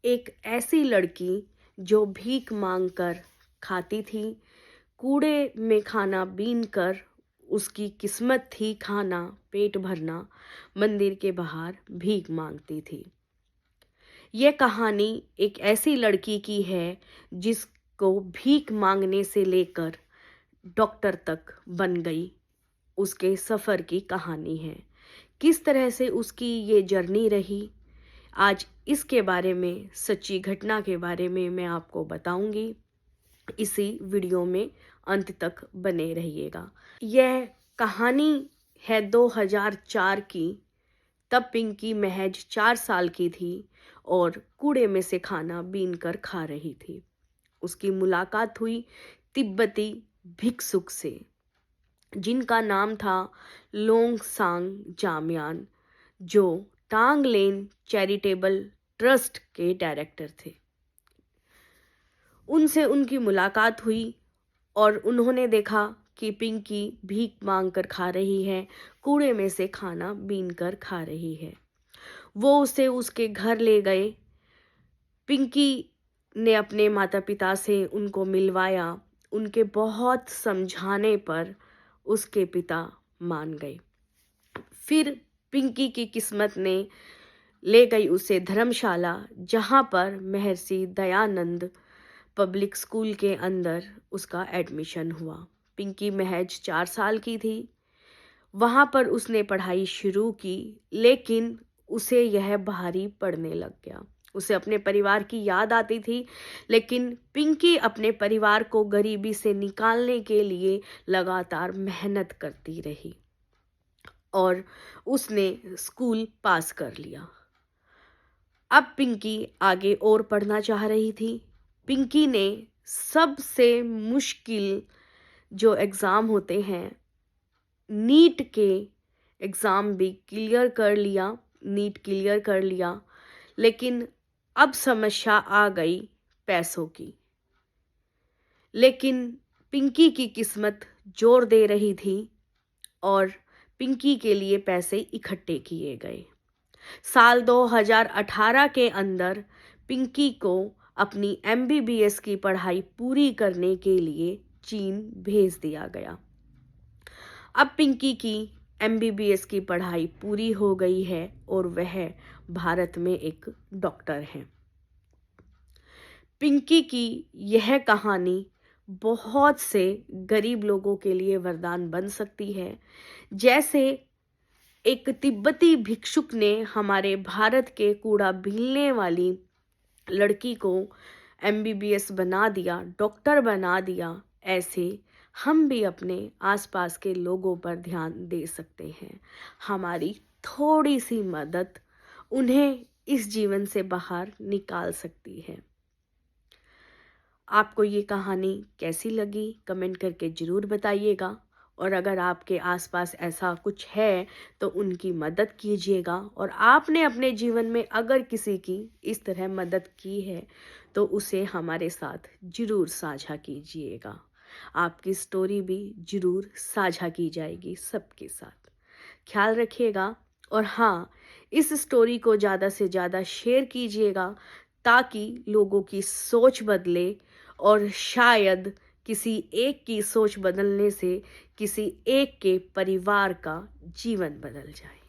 एक ऐसी लड़की जो भीख मांगकर खाती थी, कूड़े में खाना बीनकर उसकी किस्मत थी खाना पेट भरना, मंदिर के बाहर भीख मांगती थी। यह कहानी एक ऐसी लड़की की है जिसको भीख मांगने से लेकर डॉक्टर तक बन गई, उसके सफ़र की कहानी है। किस तरह से उसकी ये जर्नी रही, आज इसके बारे में, सच्ची घटना के बारे में मैं आपको बताऊंगी। इसी वीडियो में अंत तक बने रहिएगा। यह कहानी है 2004 की। तब पिंकी महज 4 साल की थी और कूड़े में से खाना बीनकर खा रही थी। उसकी मुलाकात हुई तिब्बती भिक्षुक से, जिनका नाम था लोंगसांग जामयान, जो टांग लेन चैरिटेबल ट्रस्ट के डायरेक्टर थे। उनसे उनकी मुलाकात हुई और उन्होंने देखा कि पिंकी भीख मांगकर खा रही है, कूड़े में से खाना बीनकर खा रही है। वो उसे उसके घर ले गए। पिंकी ने अपने माता पिता से उनको मिलवाया। उनके बहुत समझाने पर उसके पिता मान गए। फिर पिंकी की किस्मत ने ले गई उसे धर्मशाला, जहाँ पर महर्षि दयानंद पब्लिक स्कूल के अंदर उसका एडमिशन हुआ। पिंकी महज 4 साल की थी। वहाँ पर उसने पढ़ाई शुरू की, लेकिन उसे यह भारी पड़ने लग गया। उसे अपने परिवार की याद आती थी, लेकिन पिंकी अपने परिवार को गरीबी से निकालने के लिए लगातार मेहनत करती रही और उसने स्कूल पास कर लिया। अब पिंकी आगे और पढ़ना चाह रही थी। पिंकी ने सबसे मुश्किल जो एग्ज़ाम होते हैं, नीट के एग्ज़ाम भी क्लियर कर लिया, नीट क्लियर कर लिया। लेकिन अब समस्या आ गई पैसों की। लेकिन पिंकी की किस्मत जोर दे रही थी और पिंकी के लिए पैसे इकट्ठे किए गए। साल 2018 के अंदर पिंकी को अपनी MBBS की पढ़ाई पूरी करने के लिए चीन भेज दिया गया। अब पिंकी की MBBS की पढ़ाई पूरी हो गई है और वह भारत में एक डॉक्टर हैं। पिंकी की यह कहानी बहुत से गरीब लोगों के लिए वरदान बन सकती है। जैसे एक तिब्बती भिक्षुक ने हमारे भारत के कूड़ा बीनने वाली लड़की को MBBS बना दिया, डॉक्टर बना दिया, ऐसे हम भी अपने आसपास के लोगों पर ध्यान दे सकते हैं। हमारी थोड़ी सी मदद उन्हें इस जीवन से बाहर निकाल सकती है। आपको ये कहानी कैसी लगी, कमेंट करके ज़रूर बताइएगा। और अगर आपके आसपास ऐसा कुछ है तो उनकी मदद कीजिएगा। और आपने अपने जीवन में अगर किसी की इस तरह मदद की है तो उसे हमारे साथ ज़रूर साझा कीजिएगा। आपकी स्टोरी भी ज़रूर साझा की जाएगी सबके साथ। ख्याल रखिएगा और हाँ, इस स्टोरी को ज़्यादा से ज़्यादा शेयर कीजिएगा ताकि लोगों की सोच बदले और शायद किसी एक की सोच बदलने से किसी एक के परिवार का जीवन बदल जाए।